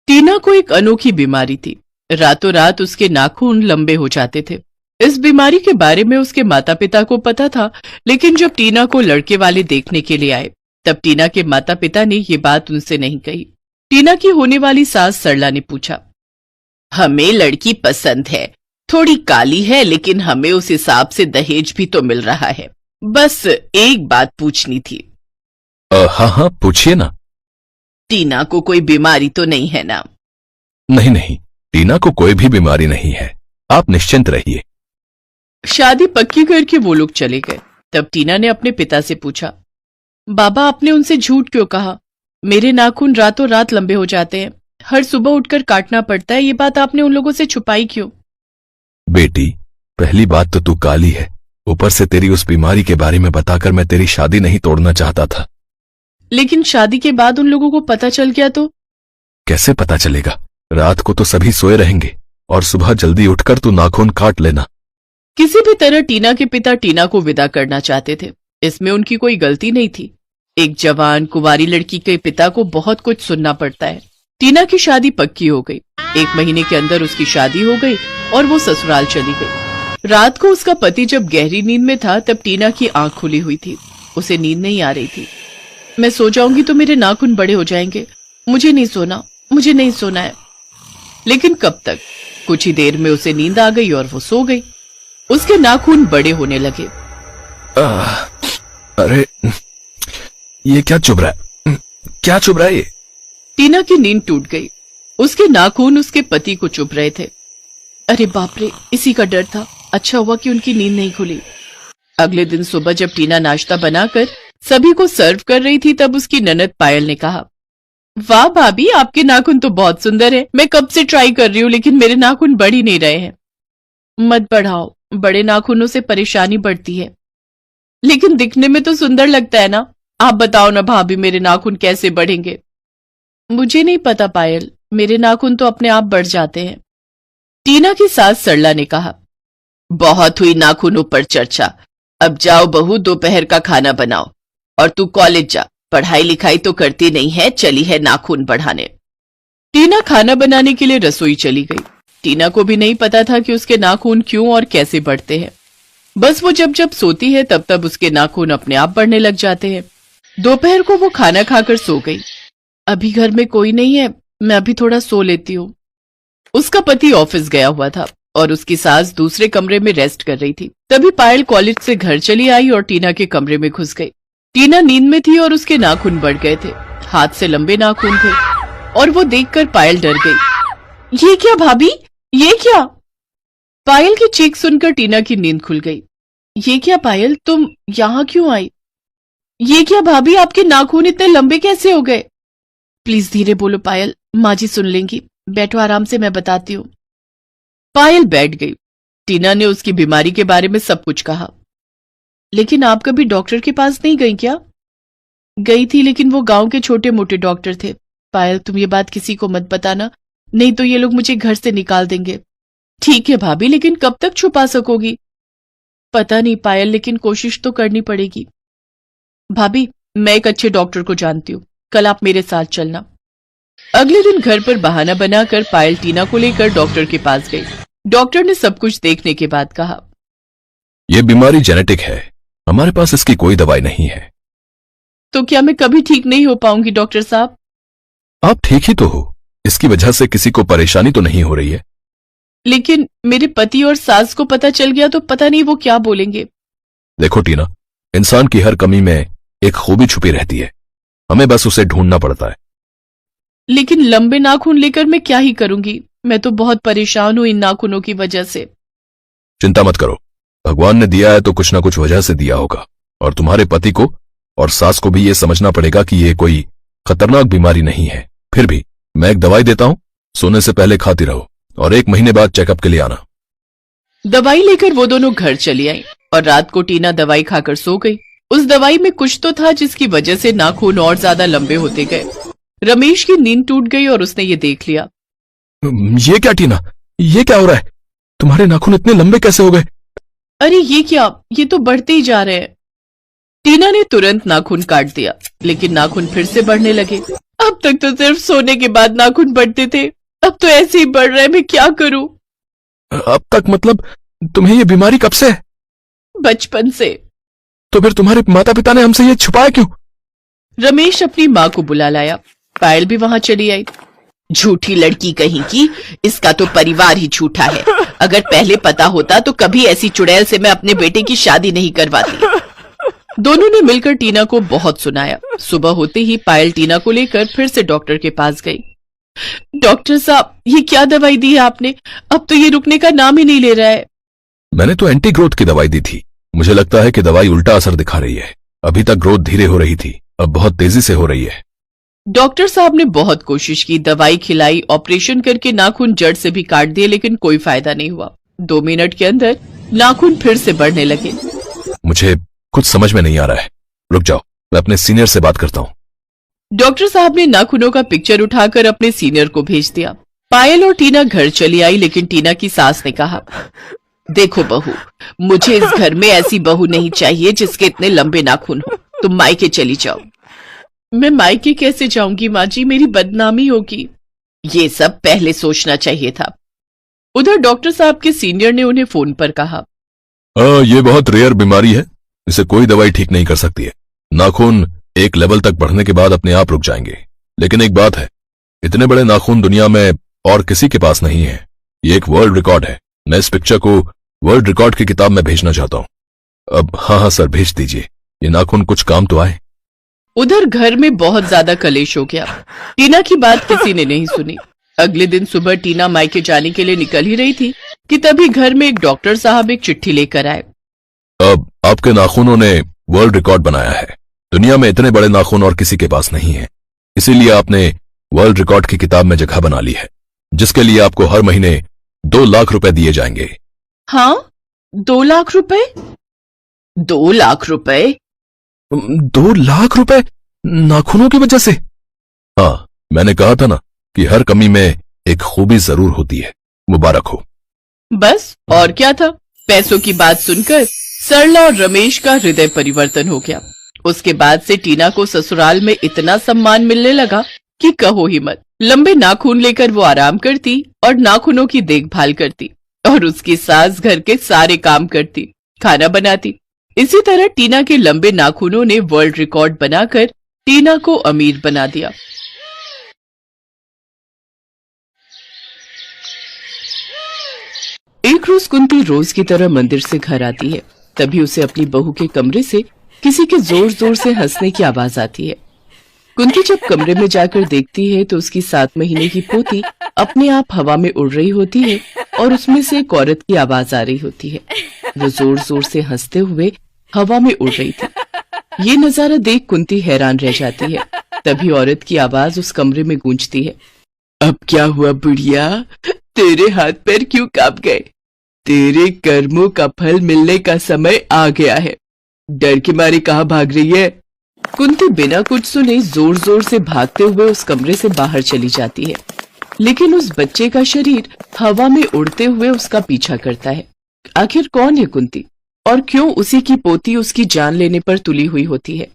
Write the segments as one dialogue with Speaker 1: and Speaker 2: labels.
Speaker 1: टीना को एक अनोखी बीमारी थी। रातों रात उसके नाखून लंबे हो जाते थे। इस बीमारी के बारे में उसके माता पिता को पता था, लेकिन जब टीना को लड़के वाले देखने के लिए आए तब टीना के माता पिता ने ये बात उनसे नहीं कही। टीना की होने वाली सास सरला ने पूछा, हमें लड़की पसंद है, थोड़ी काली है, लेकिन हमें उस हिसाब से दहेज भी तो मिल रहा है। बस एक बात पूछनी थी।
Speaker 2: हाँ हाँ, पूछिए ना।
Speaker 1: टीना को कोई बीमारी तो नहीं है ना?
Speaker 2: नहीं नहीं, टीना को कोई भी बीमारी नहीं है, आप निश्चिंत रहिए।
Speaker 1: शादी पक्की करके वो लोग चले गए। तब टीना ने अपने पिता से पूछा, बाबा आपने उनसे झूठ क्यों कहा? मेरे नाखून रातों रात लंबे हो जाते हैं, हर सुबह उठकर काटना पड़ता है, ये बात आपने उन लोगों से छुपाई क्यों?
Speaker 2: बेटी, पहली बात तो तू काली है, ऊपर से तेरी उस बीमारी के बारे में बताकर मैं तेरी शादी नहीं तोड़ना चाहता था।
Speaker 1: लेकिन शादी के बाद उन लोगों को पता चल गया तो?
Speaker 2: कैसे पता चलेगा? रात को तो सभी सोए रहेंगे और सुबह जल्दी उठकर तू नाखून काट लेना।
Speaker 1: किसी भी तरह टीना के पिता टीना को विदा करना चाहते थे। इसमें उनकी कोई गलती नहीं थी। एक जवान कुंवारी लड़की के पिता को बहुत कुछ सुनना पड़ता है। टीना की शादी पक्की हो गई। 1 महीने के अंदर उसकी शादी हो गई और वो ससुराल चली गई। रात को उसका पति जब गहरी नींद में था तब टीना की आंख खुली हुई थी। उसे नींद नहीं आ रही थी। मैं सो जाऊंगी तो मेरे नाखून बड़े हो जाएंगे, मुझे नहीं सोना, मुझे नहीं सोना है। लेकिन कब तक? कुछ ही देर में उसे नींद आ गई और वो सो गई। उसके नाखून बड़े होने लगे।
Speaker 2: अरे ये क्या चुभ रहा है? क्या चुभ रहा है ये?
Speaker 1: टीना की नींद टूट गई। उसके नाखून उसके पति को चुभ रहे थे। अरे बाप रे, इसी का डर था। अच्छा हुआ कि उनकी नींद नहीं खुली। अगले दिन सुबह जब टीना नाश्ता बनाकर सभी को सर्व कर रही थी तब उसकी ननद पायल ने कहा, वाह भाभी, आपके नाखून तो बहुत सुंदर है। मैं कब से ट्राई कर रही हूँ लेकिन मेरे नाखून बढ़ ही नहीं रहे हैं। मत बढ़ाओ, बड़े नाखूनों से परेशानी बढ़ती है। लेकिन दिखने में तो सुंदर लगता है ना। आप बताओ ना भाभी, मेरे नाखून कैसे बढ़ेंगे? मुझे नहीं पता पायल, मेरे नाखून तो अपने आप बढ़ जाते हैं। टीना की सास सरला ने कहा, बहुत हुई नाखूनों पर चर्चा। अब जाओ बहू, दोपहर का खाना बनाओ और तू कॉलेज जा। पढ़ाई लिखाई तो करती नहीं है, चली है नाखून बढ़ाने। टीना खाना बनाने के लिए रसोई चली गई। टीना को भी नहीं पता था कि उसके नाखून क्यों और कैसे बढ़ते हैं। बस वो जब जब सोती है तब तब उसके नाखून अपने आप बढ़ने लग जाते हैं। दोपहर को वो खाना खाकर सो गई। अभी घर में कोई नहीं है, मैं अभी थोड़ा सो लेती हूँ। उसका पति ऑफिस गया हुआ था और उसकी सास दूसरे कमरे में रेस्ट कर रही थी। तभी पायल कॉलेज से घर चली आई और टीना के कमरे में घुस गई। टीना नींद में थी और उसके नाखून बढ़ गए थे। हाथ से लंबे नाखून थे और वो देखकर पायल डर गई। ये क्या भाभी, ये क्या? पायल की चीख सुनकर टीना की नींद खुल गई। ये क्या पायल, तुम यहाँ क्यों आई? ये क्या भाभी, आपके नाखून इतने लंबे कैसे हो गए? प्लीज धीरे बोलो पायल, माँ जी सुन लेंगी। बैठो आराम से, मैं बताती हूँ। पायल बैठ गई। टीना ने उसकी बीमारी के बारे में सब कुछ कहा। लेकिन आप कभी डॉक्टर के पास नहीं गई क्या? गई थी, लेकिन वो गांव के छोटे मोटे डॉक्टर थे। पायल, तुम ये बात किसी को मत बताना, नहीं तो ये लोग मुझे घर से निकाल देंगे। ठीक है भाभी, लेकिन कब तक छुपा सकोगी? पता नहीं पायल, लेकिन कोशिश तो करनी पड़ेगी। भाभी, मैं एक अच्छे डॉक्टर को जानती हूँ, कल आप मेरे साथ चलना। अगले दिन घर पर बहाना बनाकर पायल टीना को लेकर डॉक्टर के पास गई। डॉक्टर ने सब कुछ देखने के बाद कहा,
Speaker 2: यह बीमारी जेनेटिक है, हमारे पास इसकी कोई दवाई नहीं है।
Speaker 1: तो क्या मैं कभी ठीक नहीं हो पाऊंगी डॉक्टर साहब?
Speaker 2: आप ठीक ही तो हो, इसकी वजह से किसी को परेशानी तो नहीं हो रही है।
Speaker 1: लेकिन मेरे पति और सास को पता चल गया तो पता नहीं वो क्या बोलेंगे।
Speaker 2: देखो टीना, इंसान की हर कमी में एक खूबी छुपी रहती है, हमें बस उसे ढूंढना पड़ता है।
Speaker 1: लेकिन लंबे नाखून लेकर मैं क्या ही करूंगी? मैं तो बहुत परेशान हूं इन नाखूनों की वजह से।
Speaker 2: चिंता मत करो, भगवान ने दिया है तो कुछ ना कुछ वजह से दिया होगा। और तुम्हारे पति को और सास को भी यह समझना पड़ेगा कि यह कोई खतरनाक बीमारी नहीं है। फिर भी मैं एक दवाई देता हूं, सोने से पहले खाती रहो और 1 महीने बाद चेकअप के लिए आना।
Speaker 1: दवाई लेकर वो दोनों घर चली आई और रात को टीना दवाई खाकर सो गई। उस दवाई में कुछ तो था जिसकी वजह से नाखून और ज्यादा लंबे होते गए। रमेश की नींद टूट गई और उसने ये देख लिया।
Speaker 2: ये क्या टीना, ये क्या हो रहा है? तुम्हारे नाखून इतने लंबे कैसे हो गए?
Speaker 1: अरे ये क्या, ये तो बढ़ते ही जा रहे हैं। टीना ने तुरंत नाखून काट दिया, लेकिन नाखून फिर से बढ़ने लगे। अब तक तो सिर्फ सोने के बाद नाखून बढ़ते थे, अब तो ऐसे ही बढ़ रहे हैं, मैं क्या करूं?
Speaker 2: अब तक मतलब तुम्हें ये बीमारी कब से है?
Speaker 1: बचपन से।
Speaker 2: तो फिर तुम्हारे माता पिता ने हमसे ये छुपाया क्यों?
Speaker 1: रमेश अपनी माँ को बुला लाया। पायल भी वहां चली आई। झूठी लड़की कहीं की, इसका तो परिवार ही झूठा है। अगर पहले पता होता तो कभी ऐसी चुड़ैल से मैं अपने बेटे की शादी नहीं करवाती। दोनों ने मिलकर टीना को बहुत सुनाया। सुबह होते ही पायल टीना को लेकर फिर से डॉक्टर के पास गई। डॉक्टर साहब, ये क्या दवाई दी है आपने? अब तो ये रुकने का नाम ही नहीं ले रहा है।
Speaker 2: मैंने तो एंटी ग्रोथ की दवाई दी थी। मुझे लगता है कि दवाई उल्टा असर दिखा रही है। अभी तक ग्रोथ धीरे हो रही थी, अब बहुत तेजी से हो रही है।
Speaker 1: डॉक्टर साहब ने बहुत कोशिश की, दवाई खिलाई, ऑपरेशन करके नाखून जड़ से भी काट दिए, लेकिन कोई फायदा नहीं हुआ। 2 मिनट के अंदर नाखून फिर से बढ़ने लगे।
Speaker 2: मुझे कुछ समझ में नहीं आ रहा है। रुक जाओ, मैं अपने सीनियर से बात करता हूँ।
Speaker 1: डॉक्टर साहब ने नाखूनों का पिक्चर उठाकर अपने सीनियर को भेज दिया। पायल और टीना घर चली आई, लेकिन टीना की सास ने कहा, देखो बहू, मुझे इस घर में ऐसी बहू नहीं चाहिए जिसके इतने लंबे नाखून हो। तुम मायके चली जाओ। मैं मायके कैसे जाऊंगी माँ जी, मेरी बदनामी होगी। ये सब पहले सोचना चाहिए था। उधर डॉक्टर साहब के सीनियर ने उन्हें फोन पर कहा,
Speaker 2: ये बहुत रेयर बीमारी है, इसे कोई दवाई ठीक नहीं कर सकती है। नाखून एक लेवल तक बढ़ने के बाद अपने आप रुक जाएंगे। लेकिन एक बात है, इतने बड़े नाखून दुनिया में और किसी के पास नहीं है। ये एक वर्ल्ड रिकॉर्ड है। मैं इस पिक्चर को वर्ल्ड रिकॉर्ड की किताब में भेजना चाहता हूँ। अब हाँ सर, भेज दीजिए। ये नाखून कुछ काम तो आए।
Speaker 1: उधर घर में बहुत ज्यादा कलेश हो गया। टीना की बात किसी ने नहीं सुनी। अगले दिन सुबह टीना मायके जाने के लिए निकल ही रही थी कि तभी घर में एक डॉक्टर साहब एक चिट्ठी लेकर आए।
Speaker 2: अब आपके नाखूनों ने वर्ल्ड रिकॉर्ड बनाया है। दुनिया में इतने बड़े नाखून और किसी के पास नहीं है, इसीलिए आपने वर्ल्ड रिकॉर्ड की किताब में जगह बना ली है, जिसके लिए आपको हर महीने 2 लाख रुपए दिए जाएंगे।
Speaker 1: हाँ, 2 लाख रुपए? 2 लाख रुपए?
Speaker 2: 2 लाख रुपए नाखूनों की वजह से? हाँ, मैंने कहा था ना कि हर कमी में एक खूबी जरूर होती है। मुबारक हो।
Speaker 1: बस और क्या था। पैसों की बात सुनकर सरला और रमेश का हृदय परिवर्तन हो गया। उसके बाद से टीना को ससुराल में इतना सम्मान मिलने लगा कि कहो ही मत। लंबे नाखून लेकर वो आराम करती और नाखूनों की देखभाल करती, और उसकी सास घर के सारे काम करती, खाना बनाती। इसी तरह टीना के लंबे नाखूनों ने वर्ल्ड रिकॉर्ड बनाकर टीना को अमीर बना दिया। एक रोज कुंती रोज की तरह मंदिर से घर आती है। तभी उसे अपनी बहू के कमरे से किसी के जोर जोर से हंसने की आवाज आती है। कुंती जब कमरे में जाकर देखती है तो उसकी 7 महीने की पोती अपने आप हवा में उड़ रही होती है और उसमें से एक औरत की आवाज आ रही होती है। वो जोर जोर से हंसते हुए हवा में उड़ रही थी। ये नजारा देख कुंती हैरान रह जाती है। तभी औरत की आवाज उस कमरे में गूंजती है, अब क्या हुआ बुढ़िया, तेरे हाथ पैर क्यों कांप गए? तेरे कर्मों का फल मिलने का समय आ गया है। डर के मारे कहाँ भाग रही है? कुंती बिना कुछ सुने जोर जोर से भागते हुए उस कमरे से बाहर चली जाती है, लेकिन उस बच्चे का शरीर हवा में उड़ते हुए उसका पीछा करता है। आखिर कौन है कुंती और क्यों उसी की पोती उसकी जान लेने पर तुली हुई होती है?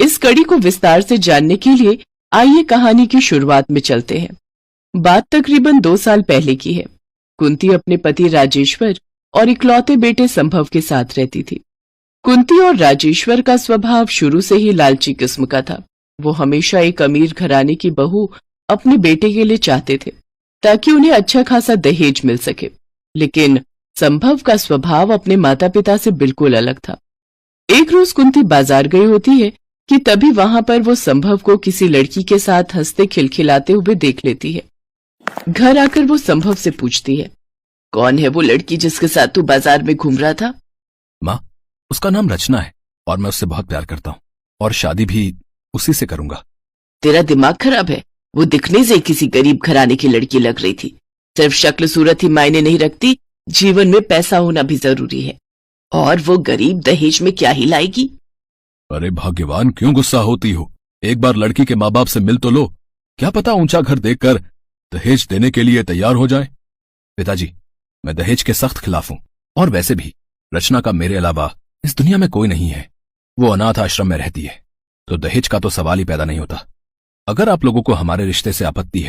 Speaker 1: इस कड़ी को विस्तार से जानने के लिए आइए कहानी की शुरुआत में चलते हैं। बात तकरीबन 2 साल पहले की है। कुंती अपने पति राजेश्वर और इकलौते बेटे संभव के साथ रहती थी। कुंती और राजेश्वर का स्वभाव शुरू से ही लालची किस्म का था। वो हमेशा एक अमीर घराने की बहू अपने बेटे के लिए चाहते थे ताकि उन्हें अच्छा खासा दहेज मिल सके, लेकिन संभव का स्वभाव अपने माता पिता से बिल्कुल अलग था। एक रोज कुंती बाजार गई होती है कि तभी वहां पर वो संभव को किसी लड़की के साथ हंसते खिलखिलाते हुए देख लेती है। घर आकर वो संभव से पूछती है, कौन है वो लड़की जिसके साथ तू बाजार में घूम रहा था?
Speaker 2: माँ, उसका नाम रचना है और मैं उससे बहुत प्यार करता हूँ और शादी भी उसी से करूंगा।
Speaker 1: तेरा दिमाग खराब है? वो दिखने से किसी गरीब घराने की लड़की लग रही थी। सिर्फ शक्ल सूरत ही मायने नहीं रखती, जीवन में पैसा होना भी जरूरी है। और वो गरीब दहेज में क्या ही लाएगी?
Speaker 2: अरे भाग्यवान, क्यों गुस्सा होती हो? एक बार लड़की के माँ बाप से मिल तो लो, क्या पता ऊंचा घर देखकर दहेज देने के लिए तैयार हो जाए। पिताजी, मैं दहेज के सख्त खिलाफ हूं और वैसे भी रचना का मेरे अलावा इस दुनिया में कोई नहीं है। वो अनाथ आश्रम में रहती है, तो दहेज का तो सवाल ही पैदा नहीं होता। अगर आप लोगों को हमारे रिश्ते से आपत्ति है